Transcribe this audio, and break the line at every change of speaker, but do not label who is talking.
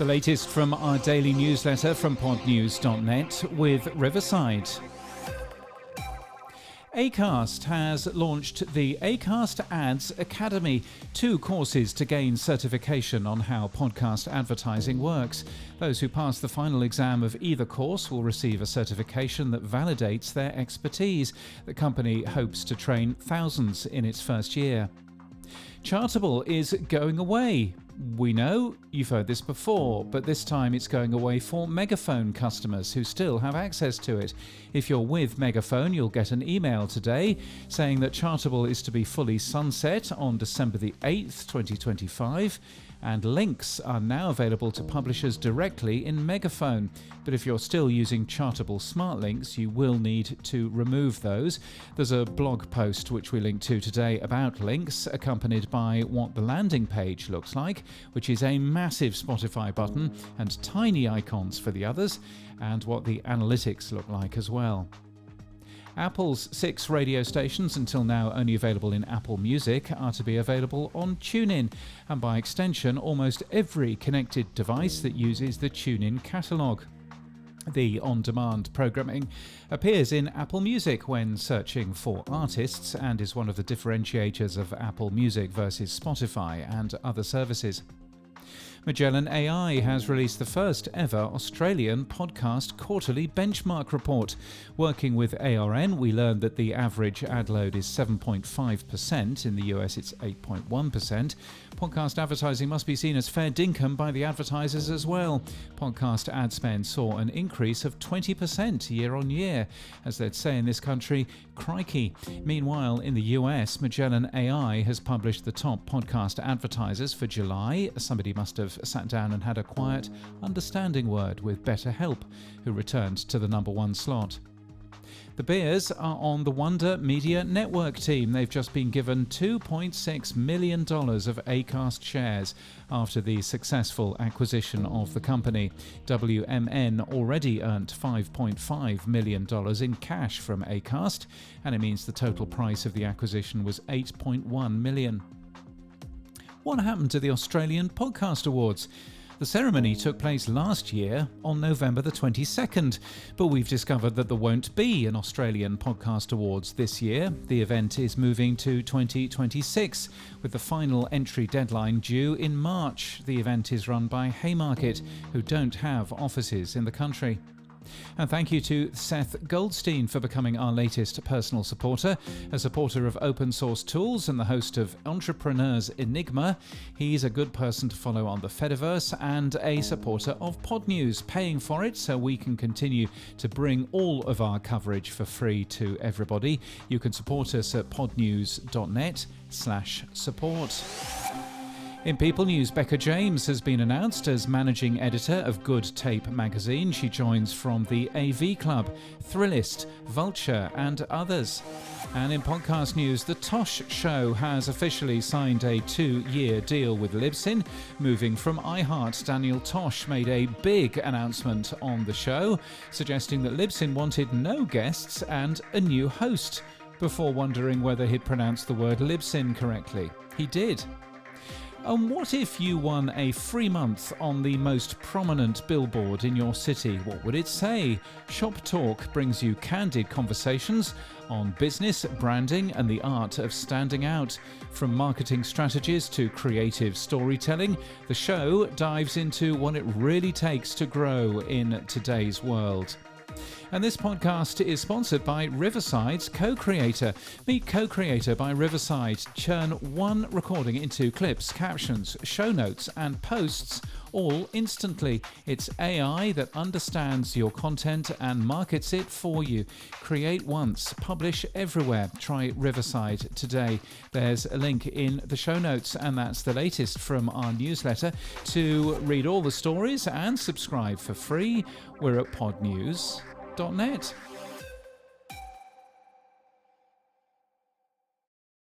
The latest from our daily newsletter from podnews.net with Riverside. Acast has launched the Acast Ads Academy, 2 courses to gain certification on how podcast advertising works. Those who pass the final exam of either course will receive a certification that validates their expertise. The company hopes to train thousands in its first year. Chartable is going away. We know, you've heard this before, but this time it's going away for Megaphone customers who still have access to it. If you're with Megaphone, you'll get an email today saying that Chartable is to be fully sunset on December the 8th, 2025, and links are now available to publishers directly in Megaphone. But if you're still using Chartable Smart Links, you will need to remove those. There's a blog post which we link to today about links, accompanied by what the landing page looks like, which is a massive Spotify button and tiny icons for the others, and what the analytics look like as well. Apple's 6 radio stations, until now only available in Apple Music, are to be available on TuneIn, and by extension almost every connected device that uses the TuneIn catalogue. The on-demand programming appears in Apple Music when searching for artists and is one of the differentiators of Apple Music versus Spotify and other services. Magellan AI has released the first ever Australian podcast quarterly benchmark report. Working with ARN, we learned that the average ad load is 7.5%. In the US, it's 8.1%. Podcast advertising must be seen as fair dinkum by the advertisers as well. Podcast ad spend saw an increase of 20% year on year. As they'd say in this country, crikey. Meanwhile, in the US, Magellan AI has published the top podcast advertisers for July. Somebody must have sat down and had a quiet, understanding word with BetterHelp, who returned to the number 1 slot. The Bears are on the Wonder Media Network team. They've just been given $2.6 million of Acast shares after the successful acquisition of the company. WMN already earned $5.5 million in cash from Acast, and it means the total price of the acquisition was $8.1 million. What happened to the Australian Podcast Awards? The ceremony took place last year on November the 22nd, but we've discovered that there won't be an Australian Podcast Awards this year. The event is moving to 2026, with the final entry deadline due in March. The event is run by Haymarket, who don't have offices in the country. And thank you to Seth Goldstein for becoming our latest personal supporter. A supporter of open source tools and the host of Entrepreneur's Enigma, he's a good person to follow on the Fediverse and a supporter of Pod News, paying for it so we can continue to bring all of our coverage for free to everybody. You can support us at podnews.net/support. In People News, Becca James has been announced as managing editor of Good Tape magazine. She joins from the AV Club, Thrillist, Vulture and others. And in podcast news, The Tosh Show has officially signed a 2-year deal with Libsyn. Moving from iHeart, Daniel Tosh made a big announcement on the show, suggesting that Libsyn wanted no guests and a new host, before wondering whether he'd pronounced the word Libsyn correctly. He did. And what if you won a free month on the most prominent billboard in your city? What would it say? Shop Talk brings you candid conversations on business, branding and the art of standing out. From marketing strategies to creative storytelling, the show dives into what it really takes to grow in today's world. And this podcast is sponsored by Riverside's Co-Creator. Meet Co-Creator by Riverside. Churn one recording into clips, captions, show notes and posts all instantly. It's AI that understands your content and markets it for you. Create once, publish everywhere. Try Riverside today. There's a link in the show notes, and that's the latest from our newsletter. To read all the stories and subscribe for free, we're at podnews.net.